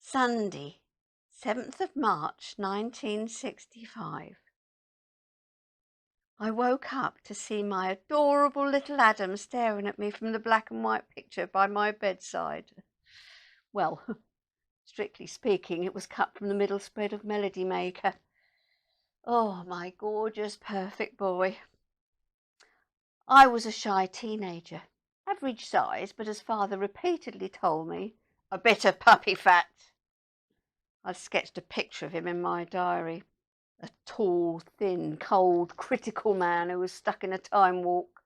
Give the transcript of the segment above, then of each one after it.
Sunday, 7th of March 1965. I woke up to see my adorable little Adam staring at me from the black and white picture by my bedside. Well, strictly speaking, it was cut from the middle spread of Melody Maker. Oh, my gorgeous, perfect boy. I was a shy teenager, average size, but as father repeatedly told me, a bit of puppy fat. I sketched a picture of him in my diary. A tall, thin, cold, critical man who was stuck in a time warp.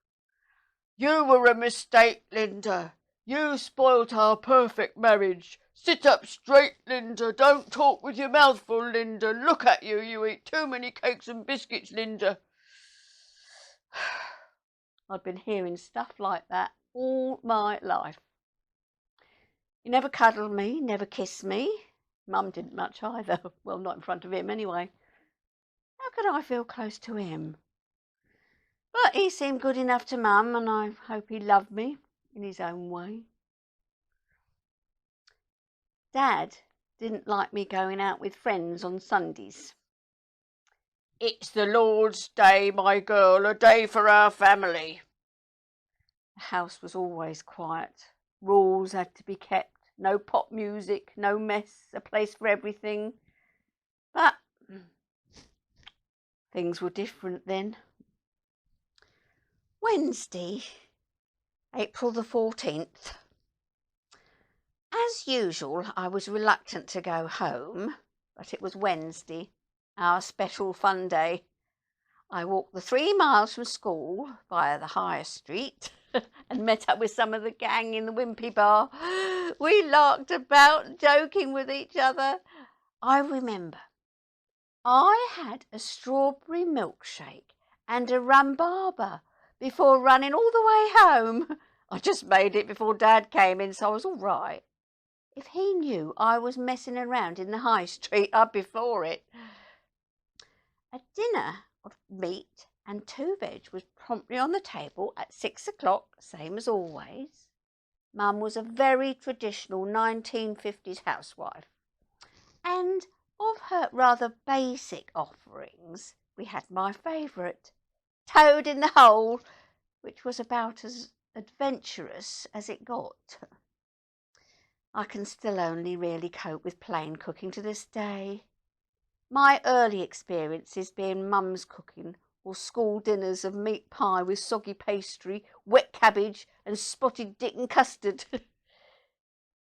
You were a mistake, Linda. You spoilt our perfect marriage. Sit up straight, Linda. Don't talk with your mouth full, Linda. Look at you. You eat too many cakes and biscuits, Linda. I'd been hearing stuff like that all my life. He never cuddled me, never kissed me. Mum didn't much either. Well, not in front of him anyway. How could I feel close to him? But he seemed good enough to Mum, and I hope he loved me in his own way. Dad didn't like me going out with friends on Sundays. It's the Lord's Day, my girl, a day for our family. The house was always quiet. Rules had to be kept. No pop music, no mess, a place for everything. But things were different then. Wednesday, April the 14th. As usual, I was reluctant to go home, but it was Wednesday, our special fun day. I walked the 3 miles from school via the High Street and met up with some of the gang in the Wimpy bar. We larked about, joking with each other. I remember I had a strawberry milkshake and a rhubarber before running all the way home. I just made it before Dad came in, so I was all right. If he knew I was messing around in the High Street, I'd be for it. A dinner of meat and 2 veg was promptly on the table at 6 o'clock, same as always. Mum was a very traditional 1950s housewife, and of her rather basic offerings, we had my favourite, toad in the hole, which was about as adventurous as it got. I can still only really cope with plain cooking to this day. My early experiences being Mum's cooking or school dinners of meat pie with soggy pastry, wet cabbage and spotted dick and custard. It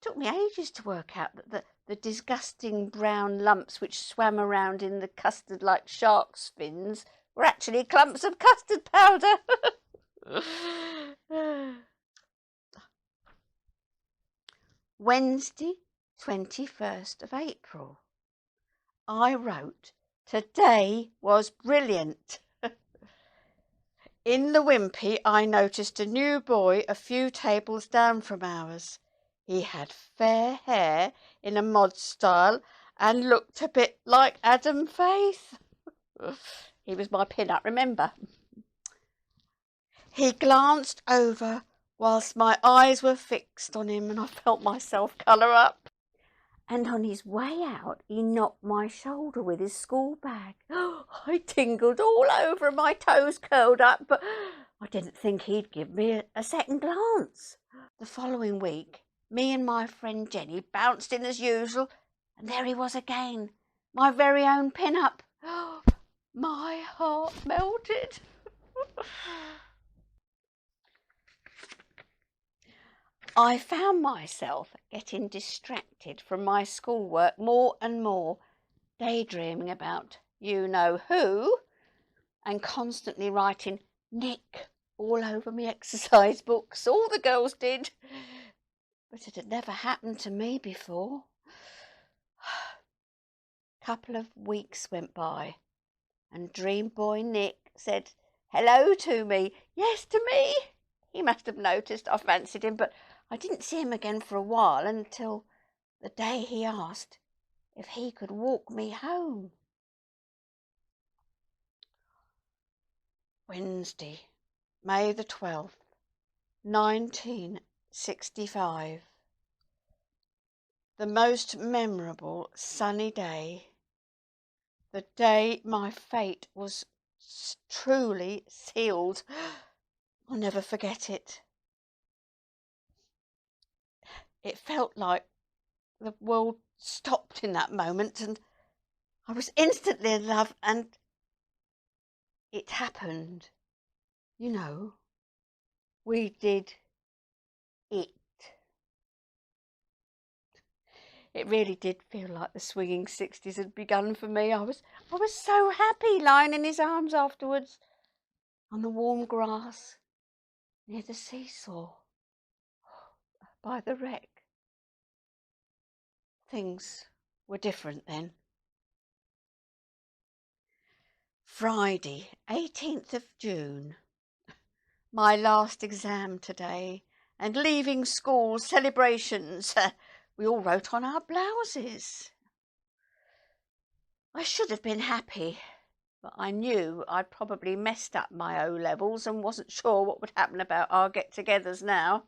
took me ages to work out that the disgusting brown lumps which swam around in the custard like shark's fins were actually clumps of custard powder. Wednesday, 21st of April. I wrote, today was brilliant. In the Wimpy, I noticed a new boy a few tables down from ours. He had fair hair in a mod style and looked a bit like Adam Faith. He was my pin-up, remember? He glanced over whilst my eyes were fixed on him, and I felt myself colour up. And on his way out, he knocked my shoulder with his school bag. I tingled all over, and my toes curled up, but I didn't think he'd give me a second glance. The following week, me and my friend Jenny bounced in as usual, and there he was again, my very own pin-up. My heart melted. I found myself getting distracted from my schoolwork more and more, daydreaming about you-know-who, and constantly writing Nick all over my exercise books. All the girls did, but it had never happened to me before. A couple of weeks went by, and dream boy Nick said hello to me. Yes, to me. He must have noticed I fancied him, but I didn't see him again for a while, until the day he asked if he could walk me home. Wednesday, May the 12th, 1965. The most memorable sunny day, the day my fate was truly sealed. I'll never forget it. It felt like the world stopped in that moment and I was instantly in love, and it happened. You know, we did it. It really did feel like the swinging 60s had begun for me. I was so happy lying in his arms afterwards on the warm grass near the seesaw by the wreck. Things were different then. Friday, 18th of June. My last exam today, and leaving school celebrations. We all wrote on our blouses. I should have been happy, but I knew I'd probably messed up my O-levels and wasn't sure what would happen about our get-togethers now.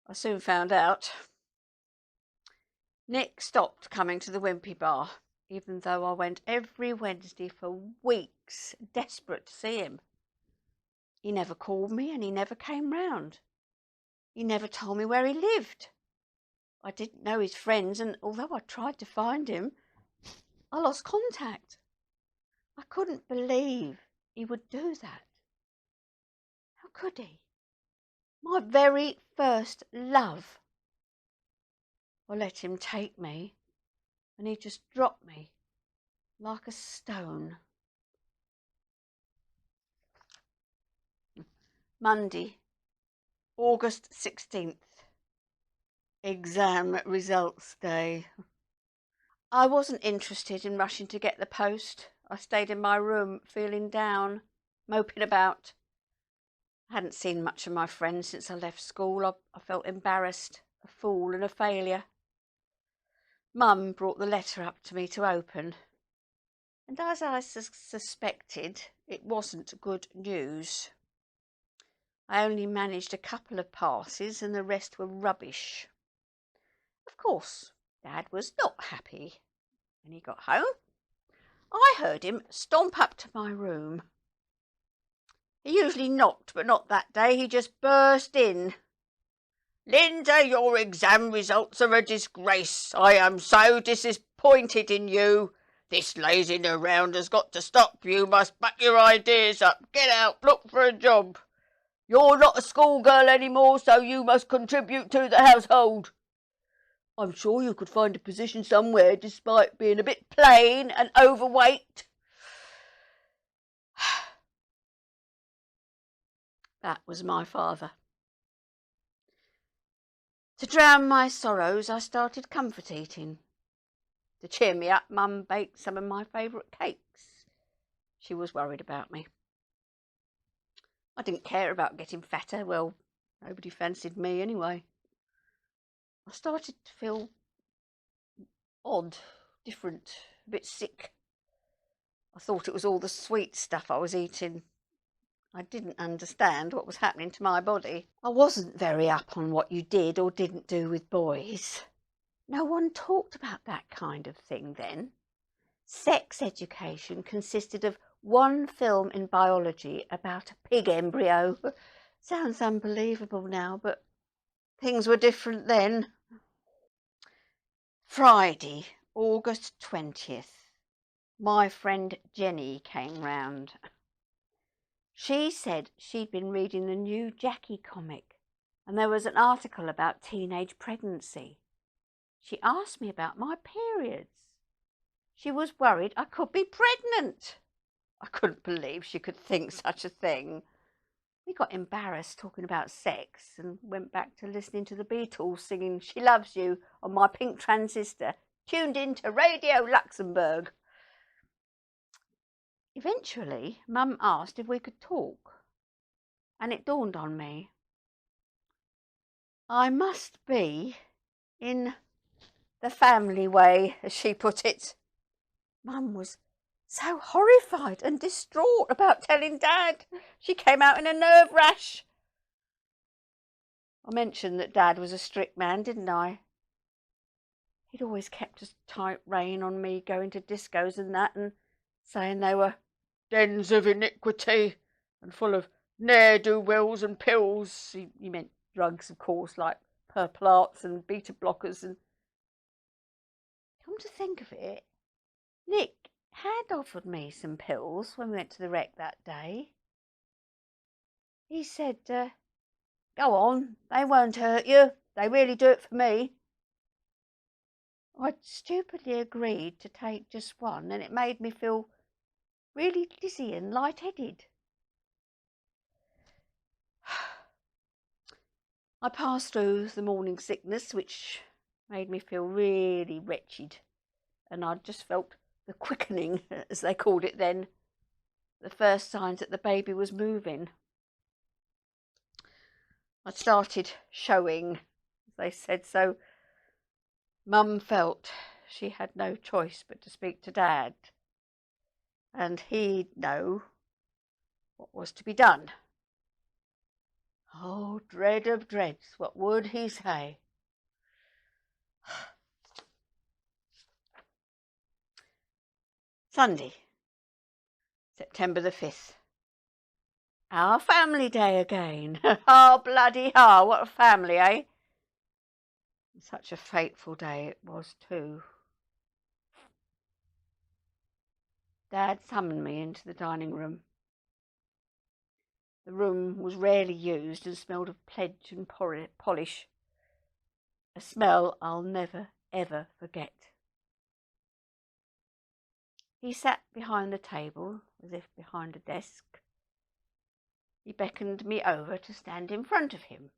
I soon found out. Nick stopped coming to the Wimpy Bar, even though I went every Wednesday for weeks, desperate to see him. He never called me and he never came round. He never told me where he lived. I didn't know his friends, and although I tried to find him, I lost contact. I couldn't believe he would do that. How could he? My very first love. I let him take me, and he just dropped me like a stone. Monday, August 16th. Exam results day. I wasn't interested in rushing to get the post. I stayed in my room, feeling down, moping about. I hadn't seen much of my friends since I left school. I felt embarrassed, a fool and a failure. Mum brought the letter up to me to open, and as I suspected, it wasn't good news. I only managed a couple of passes and the rest were rubbish. Of course, Dad was not happy. When he got home, I heard him stomp up to my room. He usually knocked, but not that day. He just burst in. "Linda, your exam results are a disgrace. I am so disappointed in you. This lazing around has got to stop. You must back your ideas up. Get out, look for a job. You're not a schoolgirl anymore, so you must contribute to the household. I'm sure you could find a position somewhere despite being a bit plain and overweight." That was my father. To drown my sorrows, I started comfort eating. To cheer me up, Mum baked some of my favourite cakes. She was worried about me. I didn't care about getting fatter. Well, nobody fancied me anyway. I started to feel odd, different, a bit sick. I thought it was all the sweet stuff I was eating. I didn't understand what was happening to my body. I wasn't very up on what you did or didn't do with boys. No one talked about that kind of thing then. Sex education consisted of one film in biology about a pig embryo. Sounds unbelievable now, but things were different then. Friday, August 20th. My friend Jenny came round. She said she'd been reading the new Jackie comic, and there was an article about teenage pregnancy. She asked me about my periods. She was worried I could be pregnant. I couldn't believe she could think such a thing. We got embarrassed talking about sex and went back to listening to the Beatles singing "She Loves You" on my pink transistor, tuned into Radio Luxembourg. Eventually, Mum asked if we could talk, and it dawned on me. I must be in the family way, as she put it. Mum was so horrified and distraught about telling Dad. She came out in a nerve rash. I mentioned that Dad was a strict man, didn't I? He'd always kept a tight rein on me going to discos and that, and saying they were dens of iniquity and full of ne'er-do-wells and pills. He meant drugs, of course, like purple arts and beta blockers. And come to think of it, Nick had offered me some pills when we went to the rec that day. He said, go on, they won't hurt you. They really do it for me. I'd stupidly agreed to take just one, and it made me feel really dizzy and lightheaded. I passed through the morning sickness, which made me feel really wretched, and I just felt the quickening, as they called it then, the first signs that the baby was moving. I started showing, as they said, so Mum felt she had no choice but to speak to Dad, and he'd know what was to be done. Oh, dread of dreads, what would he say? Sunday, September the 5th. Our family day again. Oh, bloody hell, what a family, eh? Such a fateful day it was too. Dad summoned me into the dining room. The room was rarely used and smelled of pledge and polish, a smell I'll never, ever forget. He sat behind the table, as if behind a desk. He beckoned me over to stand in front of him.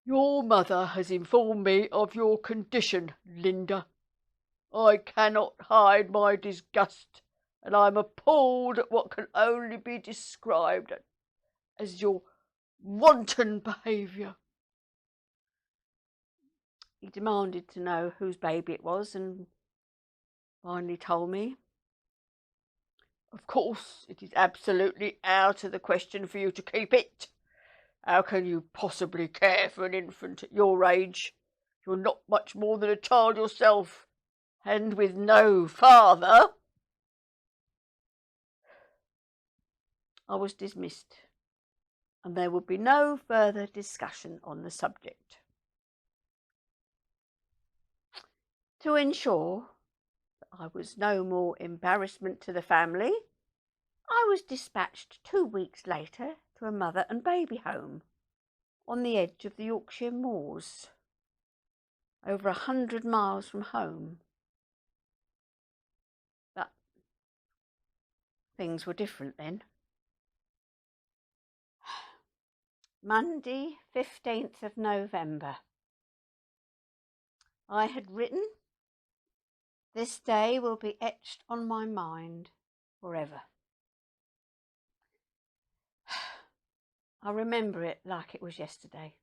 Your mother has informed me of your condition, Linda. I cannot hide my disgust, and I am appalled at what can only be described as your wanton behaviour. He demanded to know whose baby it was and finally told me. Of course, it is absolutely out of the question for you to keep it. How can you possibly care for an infant at your age? You're not much more than a child yourself, and with no father. I was dismissed, and there would be no further discussion on the subject. To ensure that I was no more embarrassment to the family, I was dispatched 2 weeks later to a mother and baby home on the edge of the Yorkshire moors, over 100 miles from home. But things were different then. Monday, 15th of November. I had written, "This day will be etched on my mind forever." I remember it like it was yesterday.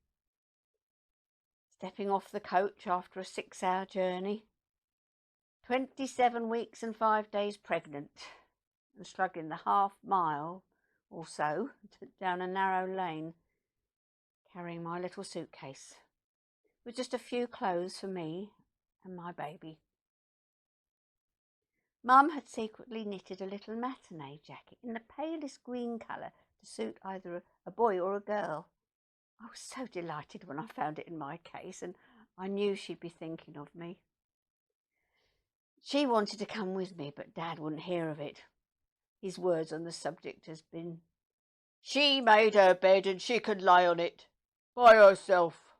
Stepping off the coach after a 6-hour journey, 27 weeks and 5 days pregnant, and struggling the half-mile or so down a narrow lane, carrying my little suitcase, with just a few clothes for me and my baby. Mum had secretly knitted a little matinee jacket in the palest green colour to suit either a boy or a girl. I was so delighted when I found it in my case, and I knew she'd be thinking of me. She wanted to come with me, but Dad wouldn't hear of it. His words on the subject has been, "She made her bed and she can lie on it by herself."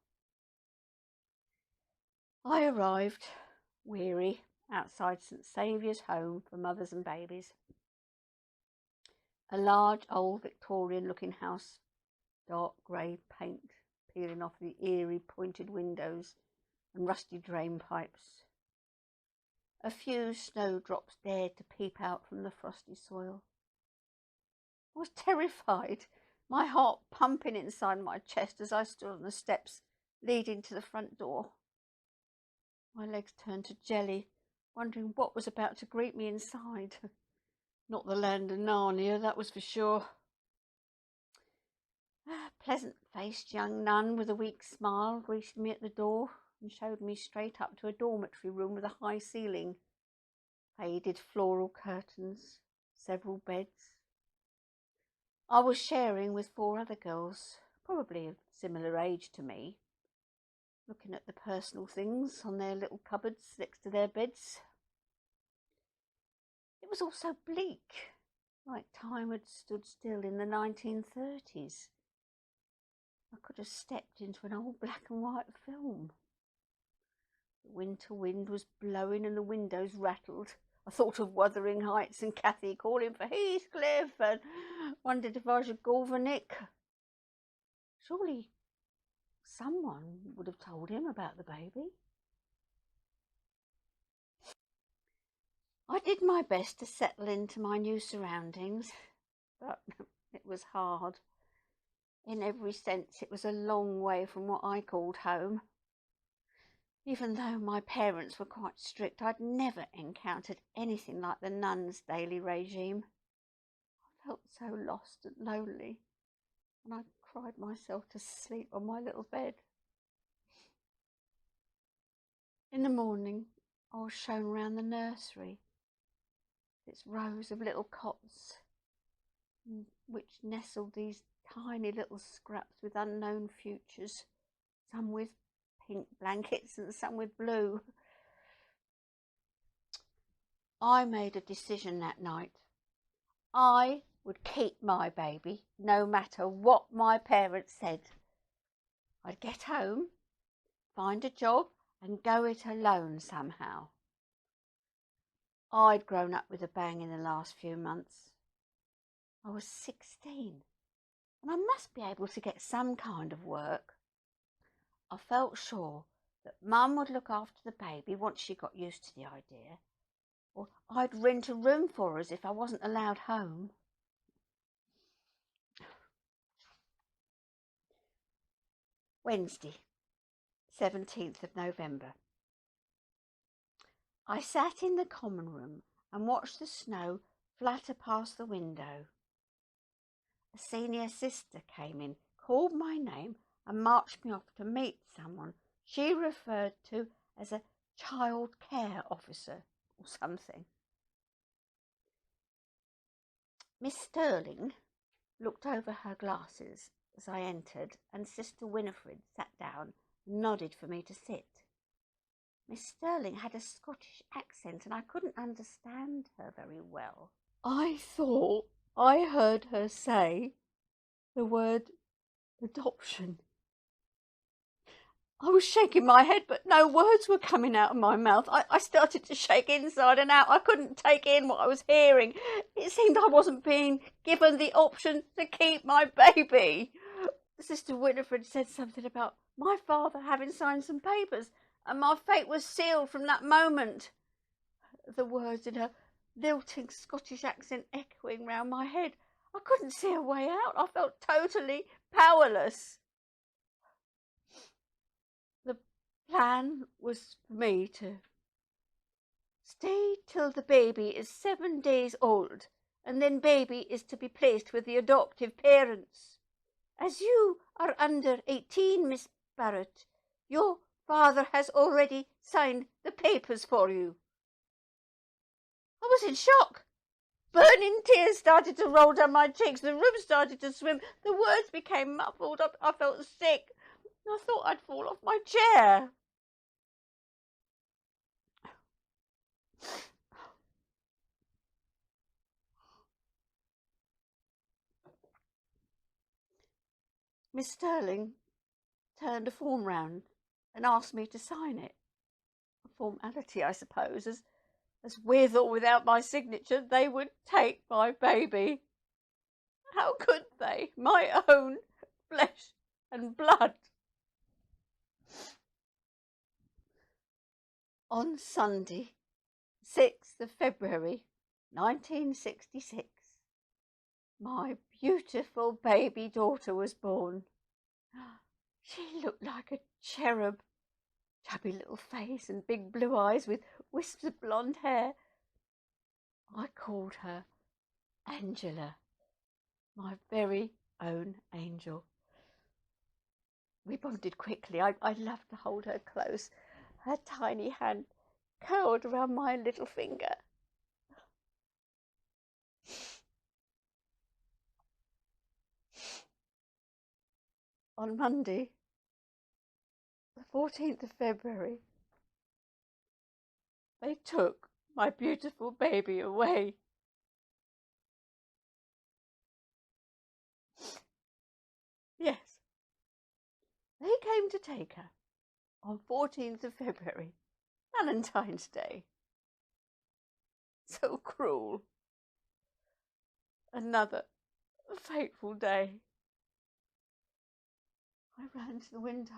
I arrived, weary, outside St Saviour's Home for Mothers and Babies. A large old Victorian-looking house, dark grey paint peeling off the eerie pointed windows and rusty drain pipes. A few snowdrops dared to peep out from the frosty soil. I was terrified, my heart pumping inside my chest as I stood on the steps leading to the front door. My legs turned to jelly, wondering what was about to greet me inside. Not the land of Narnia, that was for sure. A pleasant-faced young nun with a weak smile greeted me at the door. and showed me straight up to a dormitory room with a high ceiling, faded floral curtains, several beds. I was sharing with 4 other girls, probably of similar age to me, looking at the personal things on their little cupboards next to their beds. It was all so bleak, like time had stood still in the 1930s. I could have stepped into an old black and white film. The winter wind was blowing and the windows rattled. I thought of Wuthering Heights and Cathy calling for Heathcliff and wondered if I should call for Nick. Surely someone would have told him about the baby. I did my best to settle into my new surroundings, but it was hard. In every sense, it was a long way from what I called home. Even though my parents were quite strict, I'd never encountered anything like the nuns' daily regime. I felt so lost and lonely, and I cried myself to sleep on my little bed. In the morning, I was shown round the nursery, its rows of little cots, in which nestled these tiny little scraps with unknown futures, some with pink blankets and some with blue. I made a decision that night. I would keep my baby no matter what my parents said. I'd get home, find a job and go it alone somehow. I'd grown up with a bang in the last few months. I was 16 and I must be able to get some kind of work. I felt sure that Mum would look after the baby once she got used to the idea, or I'd rent a room for us if I wasn't allowed home. Wednesday, 17th of November. I sat in the common room and watched the snow flatter past the window. A senior sister came in, called my name and marched me off to meet someone she referred to as a child care officer or something. Miss Sterling looked over her glasses as I entered, and Sister Winifred sat down and nodded for me to sit. Miss Sterling had a Scottish accent and I couldn't understand her very well. I thought I heard her say the word adoption. I was shaking my head, but no words were coming out of my mouth. I started to shake inside and out. I couldn't take in what I was hearing. It seemed I wasn't being given the option to keep my baby. Sister Winifred said something about my father having signed some papers, and my fate was sealed from that moment. The words in her lilting Scottish accent echoing round my head. I couldn't see a way out. I felt totally powerless. The plan was for me to stay till the baby is 7 days old, and then baby is to be placed with the adoptive parents. As you are under 18, Miss Barrett, your father has already signed the papers for you. I was in shock. Burning tears started to roll down my cheeks. The room started to swim. The words became muffled. I felt sick. I thought I'd fall off my chair. Miss Sterling turned a form round and asked me to sign it. A formality, I suppose, as with or without my signature, they would take my baby. How could they? My own flesh and blood. On Sunday, 6th of February, 1966, my beautiful baby daughter was born. She looked like a cherub, chubby little face and big blue eyes with wisps of blonde hair. I called her Angela, my very own angel. We bonded quickly. I loved to hold her close, her tiny hand curled around my little finger. On Monday, the 14th of February, they took my beautiful baby away. Yes, they came to take her on 14th of February, Valentine's Day. So cruel. Another fateful day. I ran to the window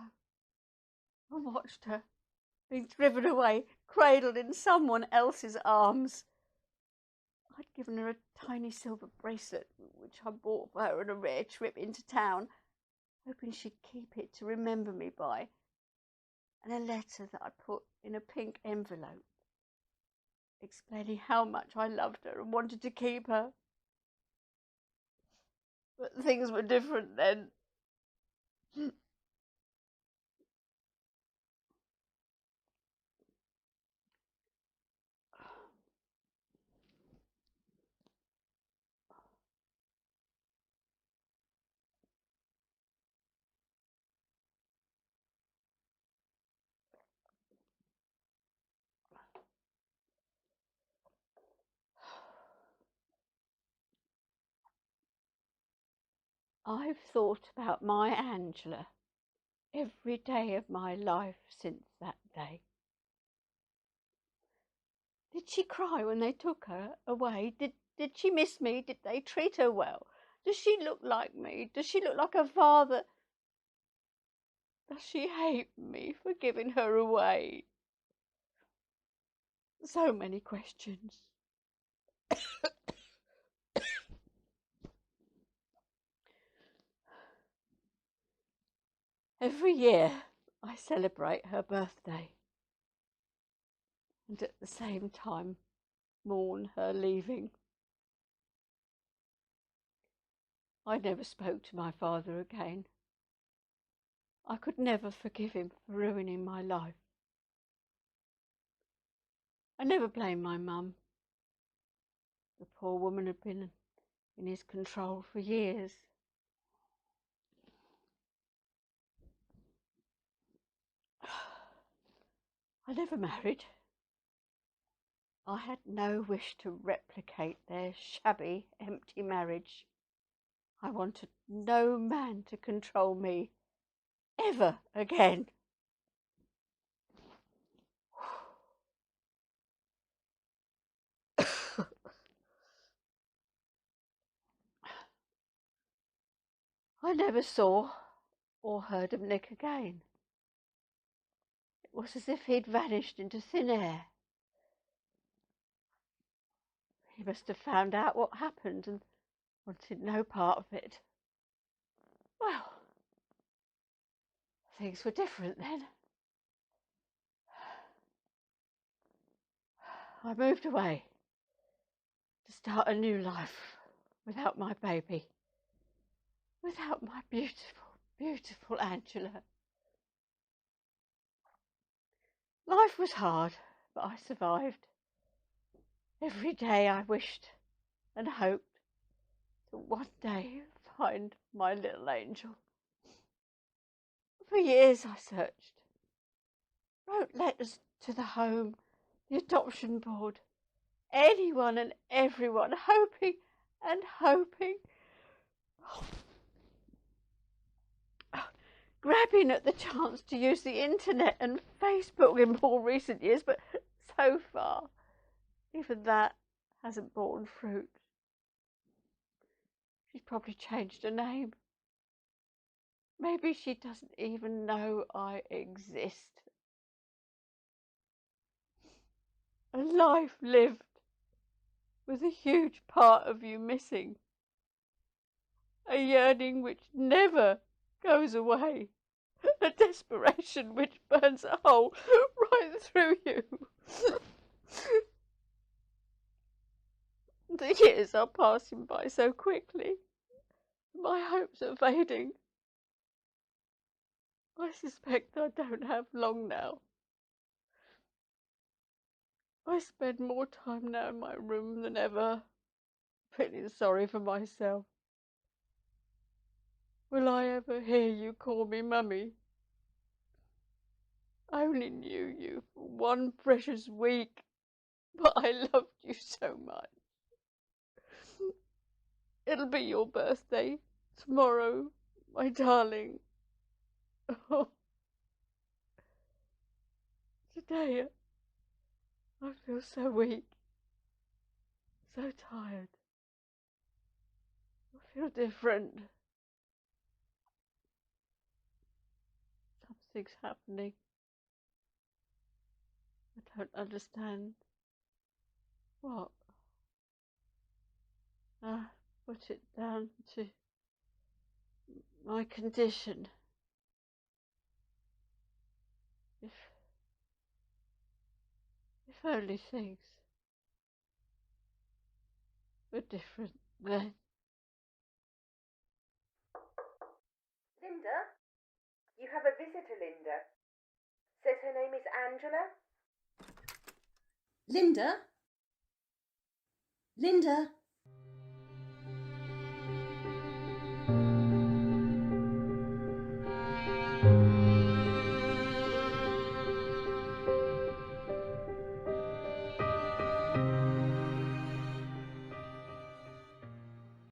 and watched her being driven away, cradled in someone else's arms. I'd given her a tiny silver bracelet, which I bought for her on a rare trip into town, hoping she'd keep it to remember me by, and a letter that I put in a pink envelope, explaining how much I loved her and wanted to keep her. But things were different then. I've thought about my Angela every day of my life since that day. Did she cry when they took her away? Did she miss me? Did they treat her well? Does she look like me? Does she look like her father? Does she hate me for giving her away? So many questions. Every year I celebrate her birthday and at the same time mourn her leaving. I never spoke to my father again. I could never forgive him for ruining my life. I never blamed my mum. The poor woman had been in his control for years. I never married. I had no wish to replicate their shabby, empty marriage. I wanted no man to control me ever again. I never saw or heard of Nick again. It was as if he'd vanished into thin air. He must have found out what happened and wanted no part of it. Well, things were different then. I moved away to start a new life without my baby, without my beautiful, beautiful Angela. Life was hard, but I survived. Every day I wished and hoped to one day find my little angel. For years I searched, wrote letters to the home, the adoption board, anyone and everyone, hoping and hoping, grabbing at the chance to use the internet and Facebook in more recent years, but so far, even that hasn't borne fruit. She's probably changed her name. Maybe she doesn't even know I exist. A life lived with a huge part of you missing. A yearning which never goes away. A desperation which burns a hole right through you. The years are passing by so quickly. My hopes are fading. I suspect I don't have long now. I spend more time now in my room than ever, feeling sorry for myself. Will I ever hear you call me Mummy? I only knew you for one precious week, but I loved you so much. It'll be your birthday tomorrow, my darling. Oh, today I feel so weak, so tired. I feel different. Something's happening. I don't understand. What? I put it down to my condition. If only things were different then. Linda? You have a visitor, Linda. Says her name is Angela. Linda? Linda?